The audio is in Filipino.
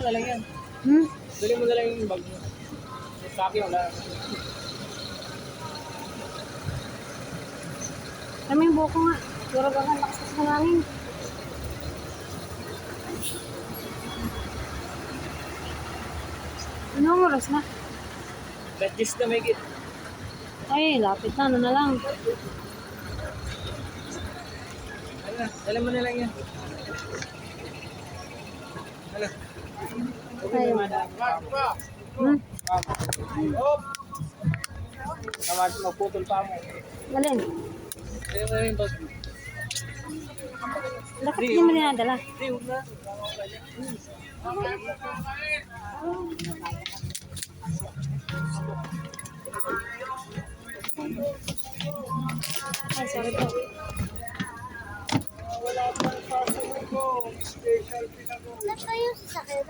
na lang yan. Dali mo na lang yung bag mo. Sa akin wala. Kami yung buko nga. Durag ako ang lakas ng hangin. Anong oras na? Let's na make it. Ay, lapit na. Ano na lang. Ano na, dali mo na lang yan. Ano? Ayun. Tawag magputol pa mo. Alin? Dali mo na yung bag mo. Bakit hindi mo dinadala? Hindi, huwag na. Ay, sorry po. Wala pa sa ko. Special pinako. Wala kayo sa sakyan.